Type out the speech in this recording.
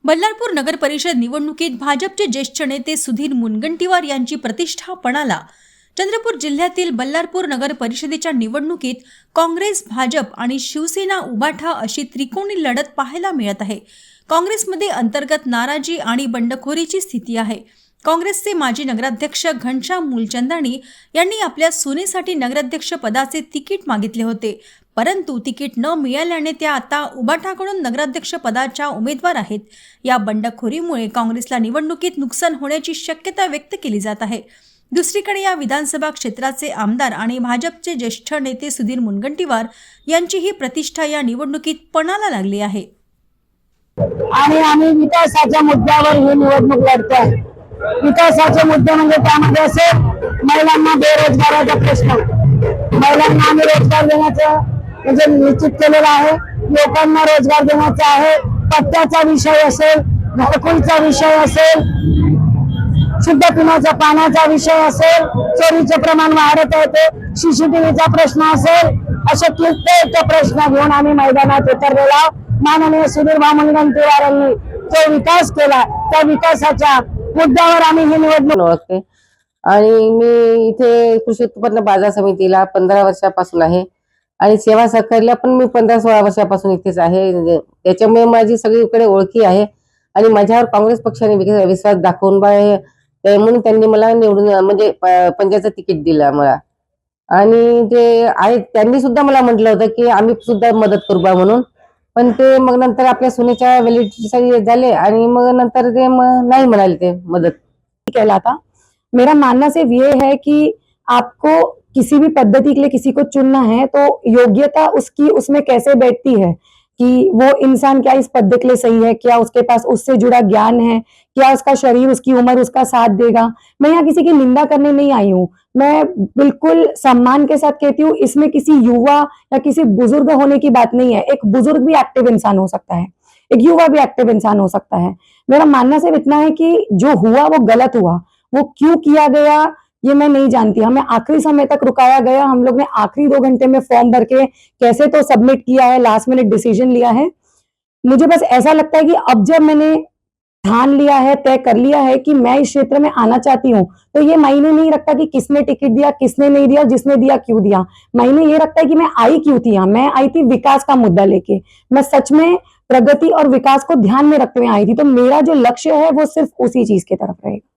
बल्लारपूर नगर परिषद निवडणुकीत भाजपचे ज्येष्ठ नेते सुधीर मुनगंटीवार यांची प्रतिष्ठा पणाला. चंद्रपूर जिल्ह्यातील बल्लारपूर नगर परिषदेच्या निवडणुकीत काँग्रेस, भाजप आणि शिवसेना उभाठा अशी त्रिकोणी लढत पाहायला मिळत आहे. काँग्रेसमध्ये अंतर्गत नाराजी आणि बंडखोरीची स्थिती आहे. काँग्रेसचे माजी नगराध्यक्ष घनश्याम मूलचंदानी यांनी आपल्या सुनेसाठी नगराध्यक्ष पदाचे तिकीट मागितले होते, परंतु तिकीट न मिळाल्याने त्या आता उभाठाकडून नगराध्यक्ष पदाच्या उमेदवार आहेत. या बंडखोरीमुळे काँग्रेसला निवडणुकीत नुकसान होण्याची शक्यता व्यक्त केली जात आहे. दुसरीकडे या विधानसभा क्षेत्राचे आमदार आणि भाजपचे ज्येष्ठ नेते सुधीर मुनगंटीवार यांचीही प्रतिष्ठा या निवडणुकीत पणाला लागली आहे. आणि आम्ही विकासाच्या मुद्द्यावर ही निवडणूक लढतोय. विकासाचे मुद्दे म्हणजे त्यामध्ये असेल महिलांना बेरोजगाराचा प्रश्न, महिलांना आम्ही रोजगार देण्याचं म्हणजे निश्चित केलेलं आहे. लोकांना रोजगार देण्याचा आहे. पट्ट्याचा विषय असेल, घरकुलचा विषय असेल, शुद्ध पिण्याच्या पाण्याचा विषय असेल, चोरीचे प्रमाण वाढत आहे, सीसीटीव्हीचा प्रश्न असेल, असे कित्येक प्रश्न घेऊन आम्ही मैदानात उतरलेला. माननीय सुधीर मुनगंटीवार यांनी जो विकास केला त्या विकासाच्या मुद्द्यावर आम्ही ही निवडणूक ओळखते. आणि मी इथे कृषी उत्पन्न बाजार समितीला 15 वर्षापासून आहे आणि सेवा सहकार्याला पण मी 15-16 वर्षापासून इथेच आहे. त्याच्यामुळे माझी सगळीकडे ओळखी आहे आणि माझ्यावर काँग्रेस पक्षाने विश्वास दाखवून म्हणून त्यांनी मला निवडून म्हणजे पंचायतचं तिकीट दिलं मला. आणि जे आहे त्यांनी सुद्धा मला म्हटलं होतं की आम्ही सुद्धा मदत करू बा म्हणून, पण ते मग नंतर आपल्या सुनेच्या व्हॅलिडिटी झाले आणि मग नंतर ते नहीं म्हणाले ते मदत. कहलाता मेरा मानना सिर्फ ये है कि आपको किसी भी पद्धति के लिए किसी को चुनना है तो योग्यता उसकी उसमें कैसे बैठती है कि वो इंसान क्या इस पद के लिए सही है, क्या उसके पास उससे जुड़ा ज्ञान है, क्या उसका शरीर, उसकी उम्र उसका साथ देगा. मैं यहाँ किसी की निंदा करने नहीं आई हूँ. मैं बिल्कुल सम्मान के साथ कहती हूँ, इसमें किसी युवा या किसी बुजुर्ग होने की बात नहीं है. एक बुजुर्ग भी एक्टिव इंसान हो सकता है, एक युवा भी एक्टिव इंसान हो सकता है. मेरा मानना सिर्फ इतना है कि जो हुआ वो गलत हुआ. वो क्यों किया गया ये मैं नहीं जानती. हमें आखिरी समय तक रुकाया गया. हम लोग ने आखिरी 2 घंटे में फॉर्म भर के कैसे तो सबमिट किया है, लास्ट मिनट डिसीजन लिया है. मुझे बस ऐसा लगता है कि अब जब मैंने ठान लिया है, तय कर लिया है कि मैं इस क्षेत्र में आना चाहती हूँ, तो ये मायने नहीं रखता कि किसने टिकट दिया, किसने नहीं दिया, जिसने दिया क्यों दिया. मायने ये रखता है कि मैं आई क्यों थी यहाँ. मैं आई थी विकास का मुद्दा लेके. मैं सच में प्रगति और विकास को ध्यान में रखते हुए आई थी. तो मेरा जो लक्ष्य है वो सिर्फ उसी चीज की तरफ रहेगा.